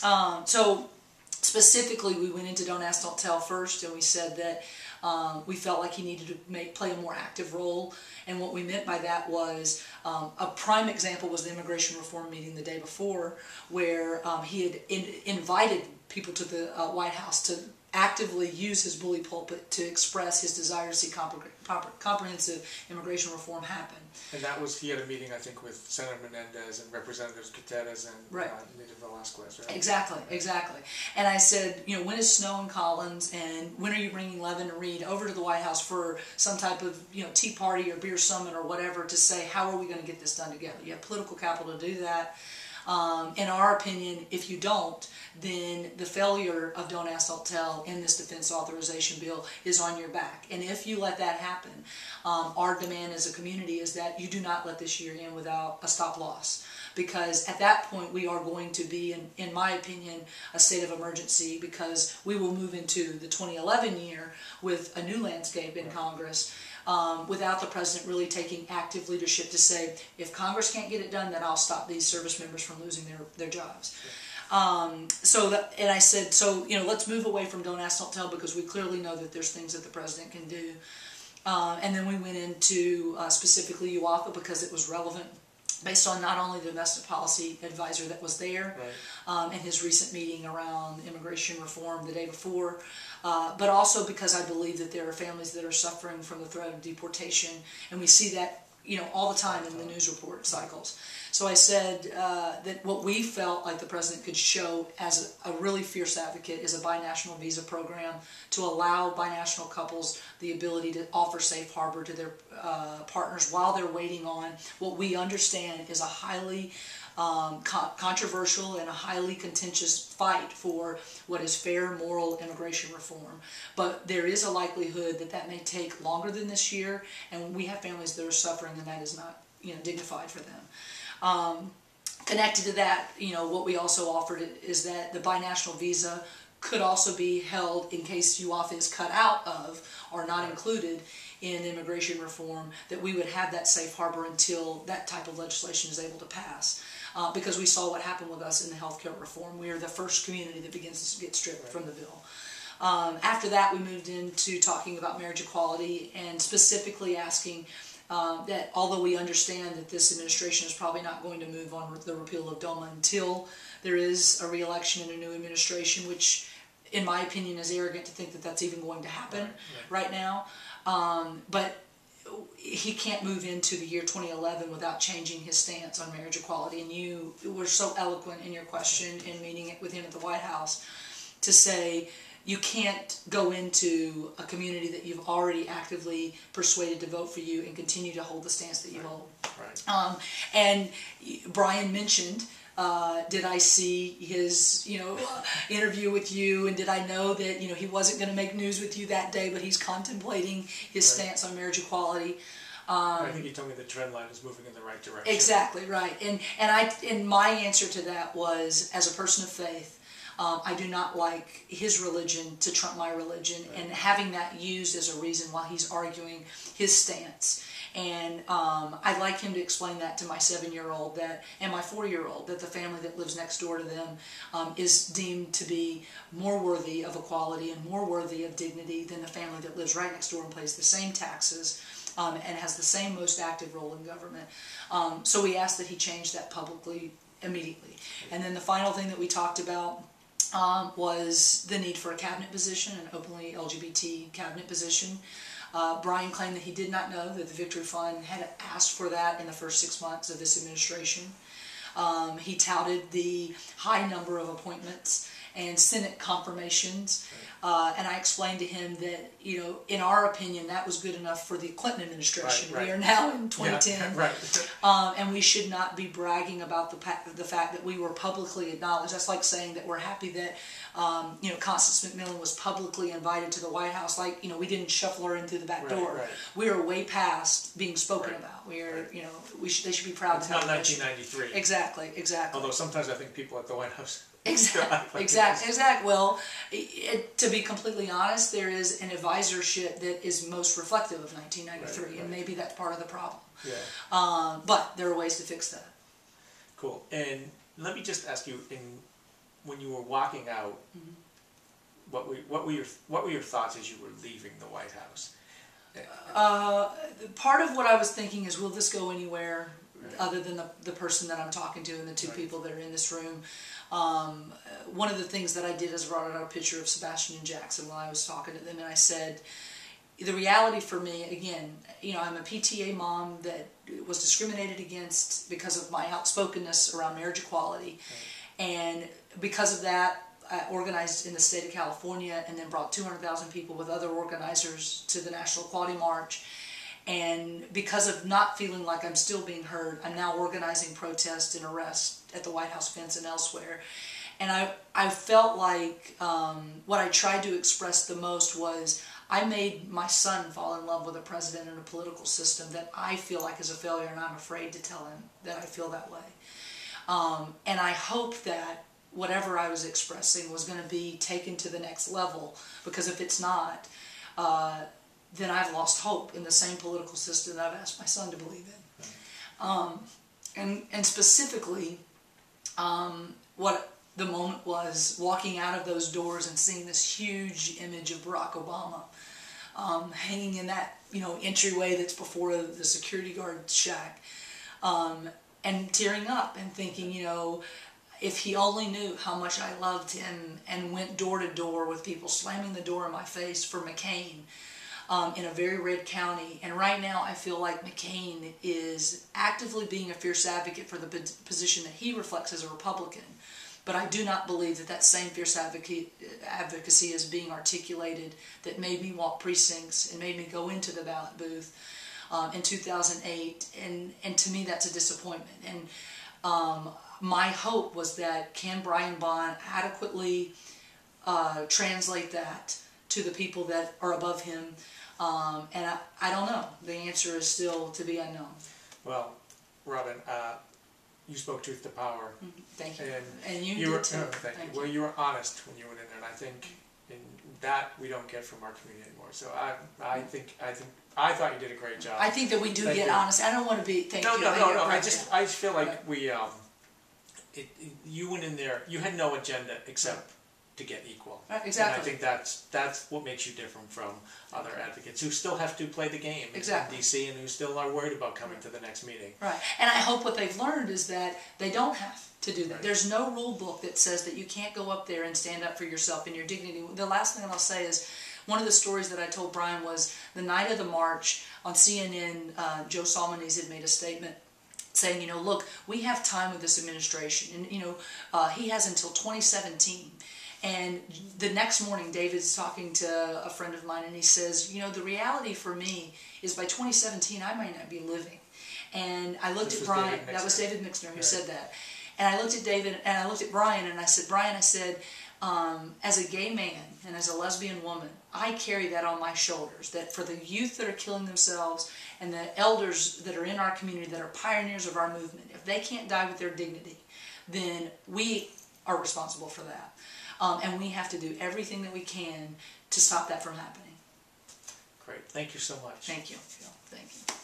So specifically, we went into Don't Ask, Don't Tell first, and we said that we felt like he needed to play a more active role. And what we meant by that was, a prime example was the immigration reform meeting the day before, where he had invited people to the White House to actively use his bully pulpit to express his desire to see comprehensive immigration reform happen. And that was, he had a meeting, I think, with Senator Menendez and Representatives Gutierrez and Nita Velasquez, right? Exactly, exactly. And I said, you know, when is Snow and Collins, and when are you bringing Levin and Reed over to the White House for some type of, you know, tea party or beer summit or whatever to say, how are we going to get this done together? You have political capital to do that. In our opinion, if you don't, then the failure of Don't Ask, Don't Tell in this defense authorization bill is on your back. And if you let that happen, our demand as a community is that you do not let this year end without a stop loss. Because at that point we are going to be, in my opinion, a state of emergency, because we will move into the 2011 year with a new landscape in Congress. Without the president really taking active leadership to say, if Congress can't get it done, then I'll stop these service members from losing their jobs. And I said, so, you know, let's move away from Don't Ask, Don't Tell, because we clearly know that there's things that the president can do. And then we went into specifically UAFA because it was relevant, based on not only the domestic policy advisor that was there, and his recent meeting around immigration reform the day before, but also because I believe that there are families that are suffering from the threat of deportation, and we see that, you know, all the time in the news report cycles. So I said that what we felt like the president could show as a really fierce advocate is a binational visa program to allow binational couples the ability to offer safe harbor to their partners while they're waiting on what we understand is a highly controversial and a highly contentious fight for what is fair, moral immigration reform. But there is a likelihood that that may take longer than this year, and we have families that are suffering, and that is not, you know, dignified for them. Connected to that, you know, what we also offered is that the binational visa could also be held in case UAFA is cut out of or not included in immigration reform, that we would have that safe harbor until that type of legislation is able to pass. Because we saw what happened with us in the healthcare reform. We are the first community that begins to get stripped from the bill. After that, we moved into talking about marriage equality and specifically asking that although we understand that this administration is probably not going to move on the repeal of DOMA until there is a re-election and a new administration, which in my opinion is arrogant to think that that's even going to happen right now. But he can't move into the year 2011 without changing his stance on marriage equality. And you were so eloquent in your question in meeting it with him at the White House to say, you can't go into a community that you've already actively persuaded to vote for you and continue to hold the stance that you hold. And Brian mentioned, did I see his, you know, interview with you, and did I know that, you know, he wasn't going to make news with you that day, but he's contemplating his stance on marriage equality. I think you told me the trend line is moving in the right direction. Exactly, right. And my answer to that was, as a person of faith, I do not like his religion to trump my religion, and having that used as a reason while he's arguing his stance. And I'd like him to explain that to my 7-year-old and my 4-year-old, that the family that lives next door to them is deemed to be more worthy of equality and more worthy of dignity than the family that lives right next door and pays the same taxes and has the same most active role in government. So we asked that he change that publicly immediately. And then the final thing that we talked about was the need for a cabinet position, an openly LGBT cabinet position. Brian claimed that he did not know that the Victory Fund had asked for that in the first 6 months of this administration. He touted the high number of appointments and Senate confirmations, and I explained to him that, you know, in our opinion, that was good enough for the Clinton administration. We are now in 2010, and we should not be bragging about the fact that we were publicly acknowledged. That's like saying that we're happy that, you know, Constance McMillan was publicly invited to the White House. Like, you know, we didn't shuffle her in through the back door. We are way past being spoken about. We are, you know, they should be proud. It's not 1993. Exactly. Although sometimes I think people at the White House. Exactly. Well, to be completely honest, there is an advisorship that is most reflective of 1993, and maybe that's part of the problem. But there are ways to fix that. Cool. And let me just ask you, when you were walking out, what were your thoughts as you were leaving the White House? Part of what I was thinking is, will this go anywhere other than the person that I'm talking to and the two people that are in this room? One of the things that I did is brought out a picture of Sebastian and Jackson while I was talking to them, and I said, the reality for me, again, you know, I'm a PTA mom that was discriminated against because of my outspokenness around marriage equality, and because of that, I organized in the state of California and then brought 200,000 people with other organizers to the National Equality March. And because of not feeling like I'm still being heard, I'm now organizing protests and arrests at the White House fence and elsewhere. And I felt like what I tried to express the most was, I made my son fall in love with a president and a political system that I feel like is a failure, and I'm afraid to tell him that I feel that way. And I hope that whatever I was expressing was going to be taken to the next level, because if it's not, then I've lost hope in the same political system that I've asked my son to believe in. And specifically, what the moment was, walking out of those doors and seeing this huge image of Barack Obama hanging in that, you know, entryway that's before the security guard shack, and tearing up and thinking, you know, if he only knew how much I loved him, and went door to door with people slamming the door in my face for McCain in a very red county. And right now I feel like McCain is actively being a fierce advocate for the position that he reflects as a Republican. But I do not believe that that same fierce advocacy is being articulated that made me walk precincts and made me go into the ballot booth in 2008. And to me, that's a disappointment. And my hope was that, can Brian Bond adequately translate that to the people that are above him? And I don't know. The answer is still to be unknown. Well, Robin, you spoke truth to power. Thank you. And you did too. Thank you. Well, you were honest when you went in there, and I think in that we don't get from our community anymore. So I thought you did a great job. I think that we do get honest. I don't want to be. No. I just feel like we you went in there. You had no agenda except to get equal. Exactly. And I think that's what makes you different from other advocates who still have to play the game in DC, and who still are worried about coming to the next meeting. Right. And I hope what they've learned is that they don't have to do that. Right. There's no rule book that says that you can't go up there and stand up for yourself and your dignity. The last thing I'll say is, one of the stories that I told Brian was the night of the march on CNN, Joe Solmonese had made a statement saying, you know, look, we have time with this administration, and, you know, he has until 2017. And the next morning, David's talking to a friend of mine, and he says, you know, the reality for me is by 2017, I might not be living. And I looked at Brian. That was David Mixner who said that. And I looked at David, and I looked at Brian, and I said, Brian, I said, as a gay man and as a lesbian woman, I carry that on my shoulders, that for the youth that are killing themselves and the elders that are in our community that are pioneers of our movement, if they can't die with their dignity, then we are responsible for that. And we have to do everything that we can to stop that from happening. Great. Thank you so much. Thank you, Phil. Thank you.